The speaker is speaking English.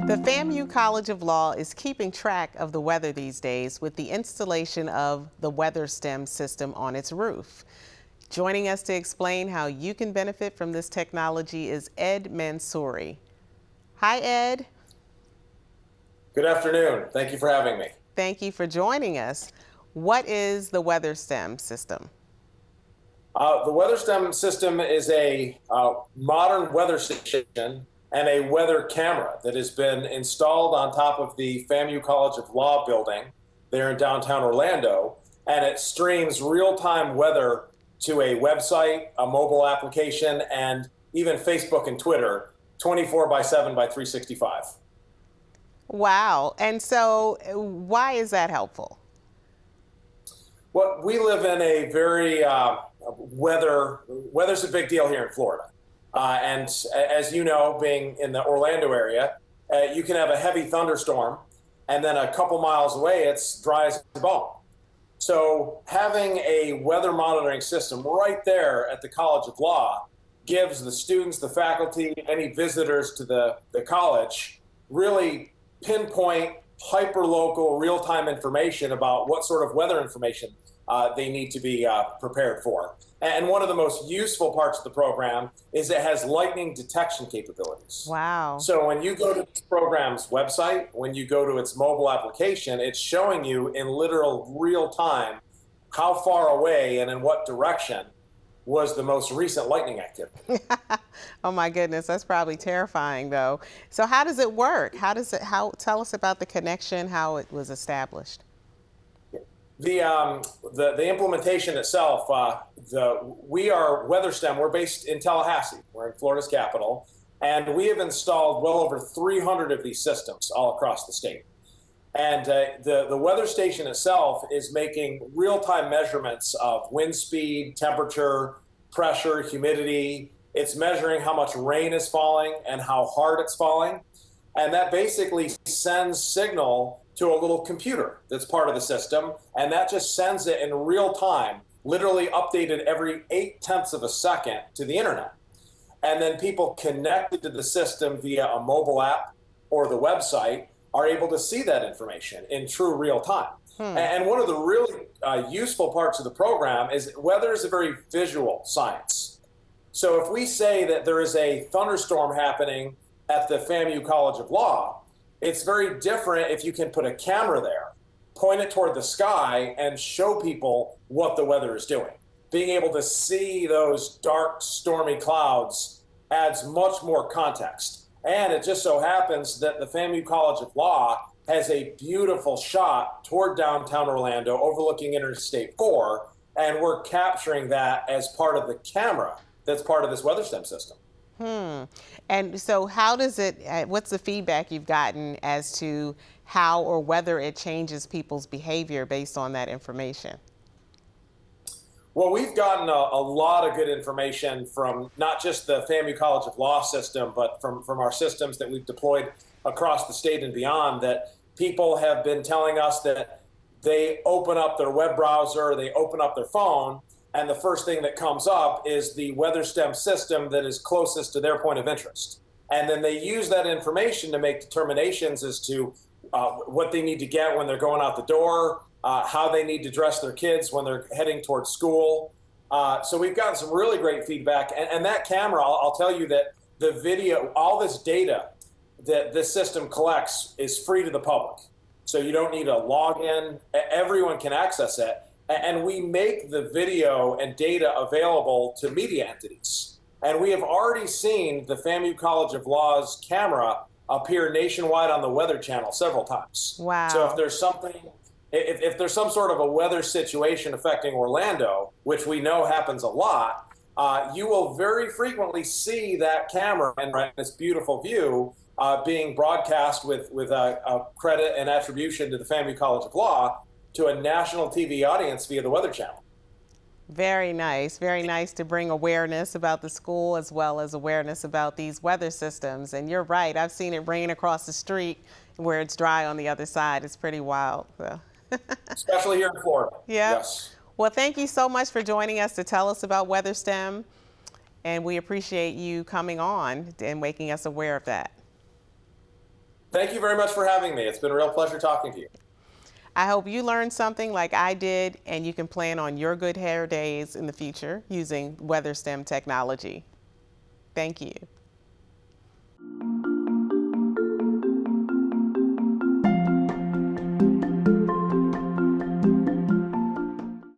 The FAMU College of Law is keeping track of the weather these days with the installation of the WeatherSTEM system on its roof. Joining us to explain how you can benefit from this technology is Ed Mansouri. Hi, Ed. Good afternoon. Thank you for having me. Thank you for joining us. What is the WeatherSTEM system? The WeatherSTEM system is a modern weather station and a weather camera that has been installed on top of the FAMU College of Law building there in downtown Orlando, and it streams real-time weather to a website, a mobile application, and even Facebook and Twitter 24/7 by 365. Wow. And so why is that helpful? Well, we live in a very weather's a big deal here in Florida. And as you know, being in the Orlando area, you can have a heavy thunderstorm, and then a couple miles away, it's dry as a bone. So having a weather monitoring system right there at the College of Law gives the students, the faculty, any visitors to the college really pinpoint, hyper-local, real-time information about what sort of weather information they need to be prepared for. And one of the most useful parts of the program is it has lightning detection capabilities. Wow. So when you go to this program's website, when you go to its mobile application, it's showing you in literal real time how far away and in what direction was the most recent lightning activity. Oh my goodness, that's probably terrifying though. So how does it work? Tell us about the connection, how it was established. The implementation itself, we are WeatherSTEM. We're based in Tallahassee. We're in Florida's capital, and we have installed well over 300 of these systems all across the state. And the weather station itself is making real-time measurements of wind speed, temperature, pressure, humidity. It's measuring how much rain is falling and how hard it's falling, and that basically sends signal to a little computer that's part of the system, and that just sends it in real time, literally updated every 0.8 of a second to the internet. And then people connected to the system via a mobile app or the website are able to see that information in true real time. And one of the really useful parts of the program is weather is a very visual science. So if we say that there is a thunderstorm happening at the FAMU College of Law, it's very different if you can put a camera there, point it toward the sky, and show people what the weather is doing. Being able to see those dark, stormy clouds adds much more context. And it just so happens that the FAMU College of Law has a beautiful shot toward downtown Orlando overlooking Interstate 4, and we're capturing that as part of the camera that's part of this WeatherSTEM system. And so how does what's the feedback you've gotten as to how or whether it changes people's behavior based on that information? Well, we've gotten a lot of good information from not just the FAMU College of Law system, but from our systems that we've deployed across the state and beyond, that people have been telling us that they open up their web browser, they open up their phone, and the first thing that comes up is the WeatherSTEM system that is closest to their point of interest. And then they use that information to make determinations as to what they need to get when they're going out the door, how they need to dress their kids when they're heading towards school. So we've gotten some really great feedback. And that camera, I'll tell you that the video, all this data that this system collects is free to the public. So you don't need a login. Everyone can access it. And we make the video and data available to media entities. And we have already seen the FAMU College of Law's camera appear nationwide on the Weather Channel several times. Wow. So if there's some sort of a weather situation affecting Orlando, which we know happens a lot, you will very frequently see that camera and this beautiful view being broadcast with a credit and attribution to the FAMU College of Law to a national TV audience via the Weather Channel. Very nice to bring awareness about the school as well as awareness about these weather systems. And you're right, I've seen it rain across the street where it's dry on the other side. It's pretty wild. So. Especially here in Florida. Yeah. Yes. Well, thank you so much for joining us to tell us about WeatherSTEM. And we appreciate you coming on and making us aware of that. Thank you very much for having me. It's been a real pleasure talking to you. I hope you learned something like I did, and you can plan on your good hair days in the future using WeatherSTEM technology. Thank you.